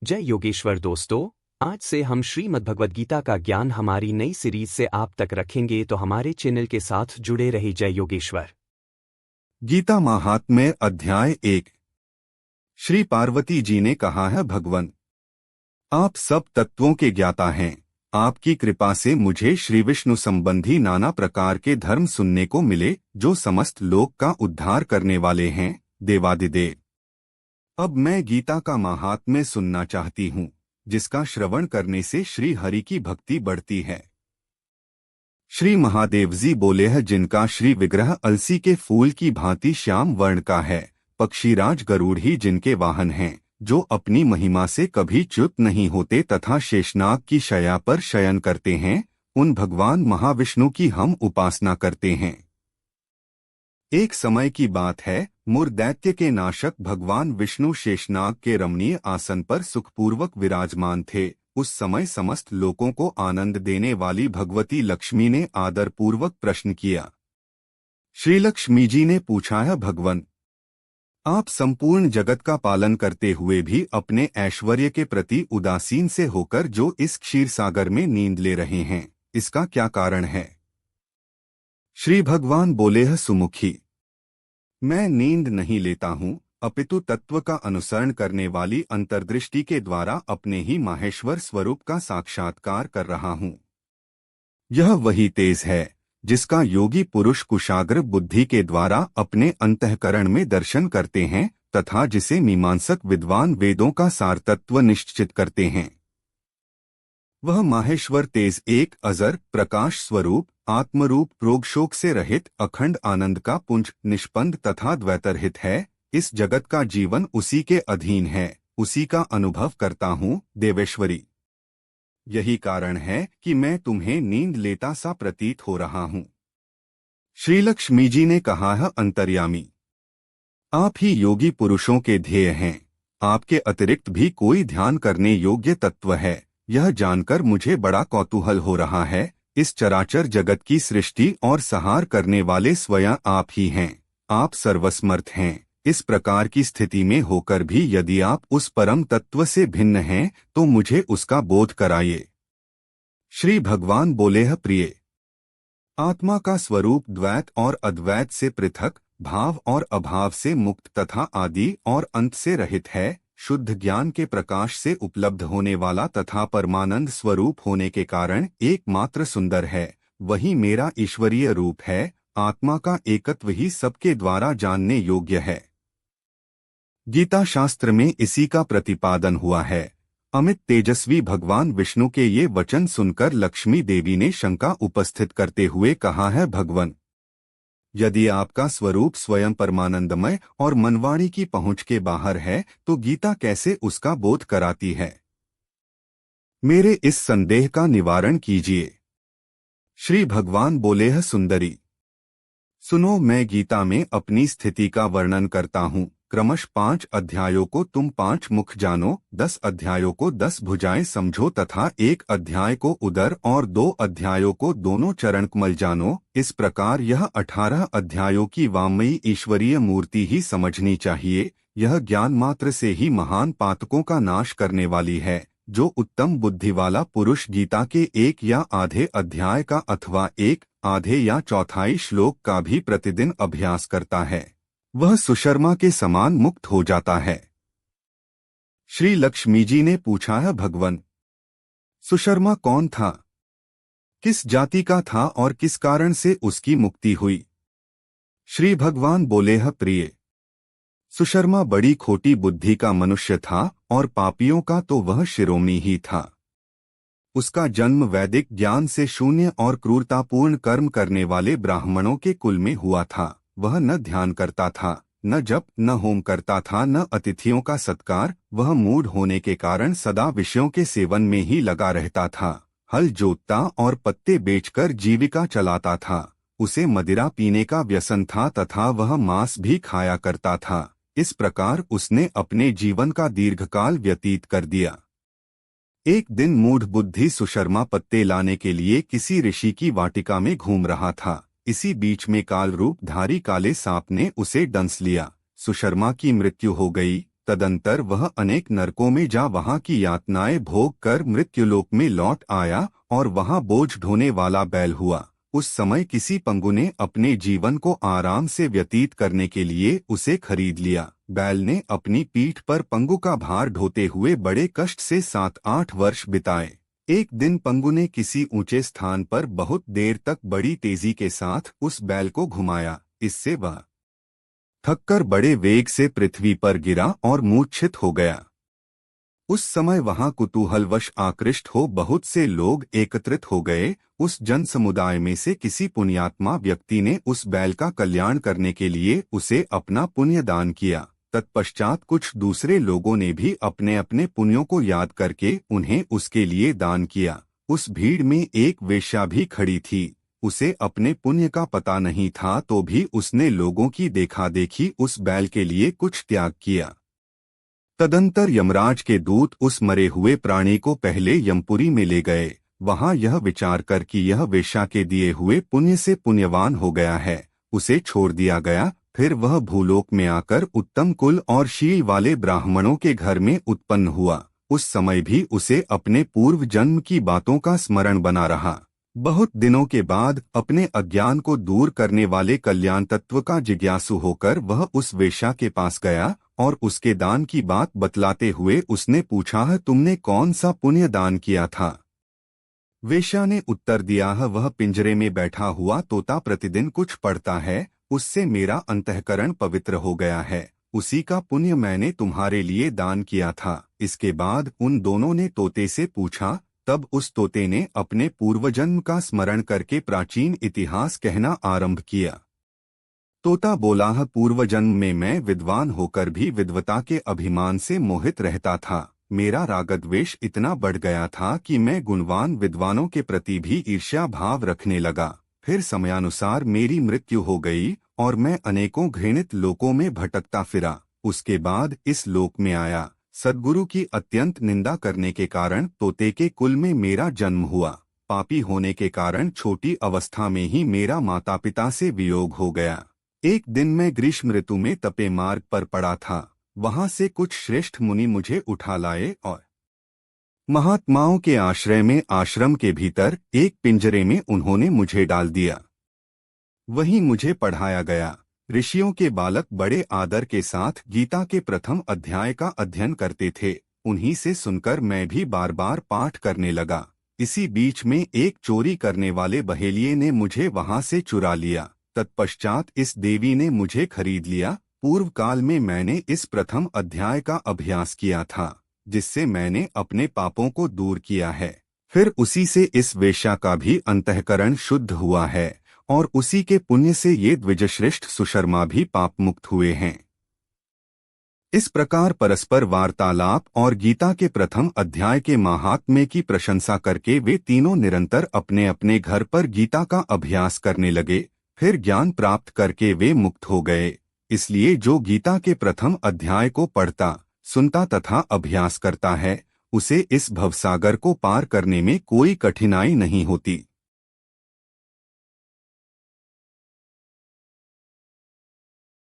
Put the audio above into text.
जय योगेश्वर दोस्तों। आज से हम श्रीमद् भगवद गीता का ज्ञान हमारी नई सीरीज से आप तक रखेंगे, तो हमारे चैनल के साथ जुड़े रहिए। जय योगेश्वर। गीता महात्म्य अध्याय 1। श्री पार्वती जी ने कहा है, भगवन आप सब तत्वों के ज्ञाता हैं। आपकी कृपा से मुझे श्री विष्णु संबंधी नाना प्रकार के धर्म सुनने को मिले, जो समस्त लोक का उद्धार करने वाले हैं, देवादिदेव। अब मैं गीता का महात्म्य सुनना चाहती हूँ, जिसका श्रवण करने से श्री हरि की भक्ति बढ़ती है। श्री महादेव जी बोले हैं, जिनका श्री विग्रह अलसी के फूल की भांति श्याम वर्ण का है, पक्षीराज गरुड़ ही जिनके वाहन हैं, जो अपनी महिमा से कभी च्युत नहीं होते तथा शेषनाग की शया पर शयन करते हैं, उन भगवान महाविष्णु की हम उपासना करते हैं। एक समय की बात है, मुर दैत्य के नाशक भगवान विष्णु शेषनाग के रमणीय आसन पर सुखपूर्वक विराजमान थे। उस समय समस्त लोगों को आनंद देने वाली भगवती लक्ष्मी ने आदरपूर्वक प्रश्न किया। श्री लक्ष्मी जी ने पूछा है, भगवन आप संपूर्ण जगत का पालन करते हुए भी अपने ऐश्वर्य के प्रति उदासीन से होकर जो इस क्षीर सागर में नींद ले रहे हैं, इसका क्या कारण है? श्री भगवान बोले हैं, सुमुखी मैं नींद नहीं लेता हूँ, अपितु तत्व का अनुसरण करने वाली अंतर्दृष्टि के द्वारा अपने ही माहेश्वर स्वरूप का साक्षात्कार कर रहा हूँ। यह वही तेज है जिसका योगी पुरुष कुशाग्र बुद्धि के द्वारा अपने अंतःकरण में दर्शन करते हैं तथा जिसे मीमांसक विद्वान वेदों का सार तत्व निश्चित करते हैं। वह माहेश्वर तेज एक अजर प्रकाश स्वरूप आत्मरूप रोग शोक से रहित अखंड आनंद का पुंज निष्पन्द तथा द्वैतरहित है। इस जगत का जीवन उसी के अधीन है, उसी का अनुभव करता हूँ, देवेश्वरी। यही कारण है कि मैं तुम्हें नींद लेता सा प्रतीत हो रहा हूँ। श्री लक्ष्मी जी ने कहा है, अंतर्यामी आप ही योगी पुरुषों के ध्येय हैं। आपके अतिरिक्त भी कोई ध्यान करने योग्य तत्व है, यह जानकर मुझे बड़ा कौतूहल हो रहा है। इस चराचर जगत की सृष्टि और संहार करने वाले स्वयं आप ही हैं। आप सर्वसमर्थ हैं। इस प्रकार की स्थिति में होकर भी यदि आप उस परम तत्व से भिन्न हैं, तो मुझे उसका बोध कराइए। श्री भगवान बोले हैं, प्रिय आत्मा का स्वरूप द्वैत और अद्वैत से पृथक, भाव और अभाव से मुक्त तथा आदि और अंत से रहित है। शुद्ध ज्ञान के प्रकाश से उपलब्ध होने वाला तथा परमानंद स्वरूप होने के कारण एकमात्र सुंदर है। वही मेरा ईश्वरीय रूप है। आत्मा का एकत्व ही सबके द्वारा जानने योग्य है। गीता शास्त्र में इसी का प्रतिपादन हुआ है। अमित तेजस्वी भगवान विष्णु के ये वचन सुनकर लक्ष्मी देवी ने शंका उपस्थित करते हुए कहा है, भगवन यदि आपका स्वरूप स्वयं परमानंदमय और मनवाणी की पहुंच के बाहर है, तो गीता कैसे उसका बोध कराती है? मेरे इस संदेह का निवारण कीजिए। श्री भगवान बोले हैं, सुंदरी सुनो, मैं गीता में अपनी स्थिति का वर्णन करता हूँ। क्रमश 5 अध्यायों को तुम 5 मुख जानो, 10 अध्यायों को 10 भुजाएं समझो तथा 1 अध्याय को उदर और 2 अध्यायों को दोनों चरण कमल जानो। इस प्रकार यह 18 अध्यायों की वामयी ईश्वरीय मूर्ति ही समझनी चाहिए। यह ज्ञान मात्र से ही महान पातकों का नाश करने वाली है। जो उत्तम बुद्धि वाला पुरुष गीता के 1 या आधे अध्याय का अथवा 1 आधे या चौथाई श्लोक का भी प्रतिदिन अभ्यास करता है, वह सुशर्मा के समान मुक्त हो जाता है। श्री लक्ष्मी जी ने पूछा है, भगवन सुशर्मा कौन था? किस जाति का था और किस कारण से उसकी मुक्ति हुई? श्री भगवान बोले हैं, प्रिय सुशर्मा बड़ी खोटी बुद्धि का मनुष्य था और पापियों का तो वह शिरोमणि ही था। उसका जन्म वैदिक ज्ञान से शून्य और क्रूरतापूर्ण कर्म करने वाले ब्राह्मणों के कुल में हुआ था। वह न ध्यान करता था, न जप, न होम करता था, न अतिथियों का सत्कार। वह मूढ़ होने के कारण सदा विषयों के सेवन में ही लगा रहता था। हल जोतता और पत्ते बेचकर जीविका चलाता था। उसे मदिरा पीने का व्यसन था तथा वह मांस भी खाया करता था। इस प्रकार उसने अपने जीवन का दीर्घकाल व्यतीत कर दिया। एक दिन मूढ़ बुद्धि सुशर्मा पत्ते लाने के लिए किसी ऋषि की वाटिका में घूम रहा था। इसी बीच में काल रूप धारी काले सांप ने उसे डंस लिया। सुशर्मा की मृत्यु हो गई तदंतर वह अनेक नरकों में जा वहां की यातनाएं भोग कर मृत्युलोक में लौट आया और वहां बोझ ढोने वाला बैल हुआ। उस समय किसी पंगु ने अपने जीवन को आराम से व्यतीत करने के लिए उसे खरीद लिया। बैल ने अपनी पीठ पर पंगु का भार ढोते हुए बड़े कष्ट से 7-8 वर्ष बिताए। एक दिन पंगु ने किसी ऊंचे स्थान पर बहुत देर तक बड़ी तेजी के साथ उस बैल को घुमाया। इससे वह थककर बड़े वेग से पृथ्वी पर गिरा और मूर्छित हो गया। उस समय वहां कुतूहलवश आकृष्ट हो बहुत से लोग एकत्रित हो गए। उस जन समुदाय में से किसी पुण्यात्मा व्यक्ति ने उस बैल का कल्याण करने के लिए उसे अपना पुण्य दान किया। तत्पश्चात कुछ दूसरे लोगों ने भी अपने अपने पुण्यों को याद करके उन्हें उसके लिए दान किया। उस भीड़ में एक वेश्या भी खड़ी थी। उसे अपने पुण्य का पता नहीं था तो भी उसने लोगों की देखा देखी उस बैल के लिए कुछ त्याग किया। तदंतर यमराज के दूत उस मरे हुए प्राणी को पहले यमपुरी में ले गए। वहां यह विचार कर कि यह वेश्या के दिए हुए पुण्य से पुण्यवान हो गया है, उसे छोड़ दिया गया। फिर वह भूलोक में आकर उत्तम कुल और शील वाले ब्राह्मणों के घर में उत्पन्न हुआ। उस समय भी उसे अपने पूर्व जन्म की बातों का स्मरण बना रहा। बहुत दिनों के बाद अपने अज्ञान को दूर करने वाले कल्याण तत्व का जिज्ञासु होकर वह उस वेश्या के पास गया और उसके दान की बात बतलाते हुए उसने पूछा, तुमने कौन सा पुण्य दान किया था? वेश्या ने उत्तर दिया, वह पिंजरे में बैठा हुआ तोता प्रतिदिन कुछ पढ़ता है, उससे मेरा अंतःकरण पवित्र हो गया है, उसी का पुण्य मैंने तुम्हारे लिए दान किया था। इसके बाद उन दोनों ने तोते से पूछा। तब उस तोते ने अपने पूर्वजन्म का स्मरण करके प्राचीन इतिहास कहना आरंभ किया। तोता बोला, पूर्वजन्म में मैं विद्वान होकर भी विद्वता के अभिमान से मोहित रहता था। मेरा रागद्वेष इतना बढ़ गया था कि मैं गुणवान विद्वानों के प्रति भी ईर्ष्या भाव रखने लगा। फिर समयानुसार मेरी मृत्यु हो गई और मैं अनेकों घृणित लोकों में भटकता फिरा। उसके बाद इस लोक में आया। सद्गुरु की अत्यंत निंदा करने के कारण तोते के कुल में मेरा जन्म हुआ। पापी होने के कारण छोटी अवस्था में ही मेरा माता पिता से वियोग हो गया। एक दिन मैं ग्रीष्म ऋतु में तपे मार्ग पर पड़ा था। वहां से कुछ श्रेष्ठ मुनि मुझे उठा लाए और महात्माओं के आश्रय में आश्रम के भीतर एक पिंजरे में उन्होंने मुझे डाल दिया। वहीं मुझे पढ़ाया गया। ऋषियों के बालक बड़े आदर के साथ गीता के प्रथम अध्याय का अध्ययन करते थे। उन्हीं से सुनकर मैं भी बार बार पाठ करने लगा। इसी बीच में एक चोरी करने वाले बहेलिये ने मुझे वहां से चुरा लिया। तत्पश्चात इस देवी ने मुझे खरीद लिया। पूर्व काल में मैंने इस प्रथम अध्याय का अभ्यास किया था, जिससे मैंने अपने पापों को दूर किया है। फिर उसी से इस वेश्या का भी अंतःकरण शुद्ध हुआ है और उसी के पुण्य से ये द्विजश्रेष्ठ सुशर्मा भी पाप मुक्त हुए हैं। इस प्रकार परस्पर वार्तालाप और गीता के प्रथम अध्याय के महात्म्य की प्रशंसा करके वे तीनों निरंतर अपने अपने घर पर गीता का अभ्यास करने लगे। फिर ज्ञान प्राप्त करके वे मुक्त हो गए। इसलिए जो गीता के प्रथम अध्याय को पढ़ता, सुनता तथा अभ्यास करता है, उसे इस भवसागर को पार करने में कोई कठिनाई नहीं होती।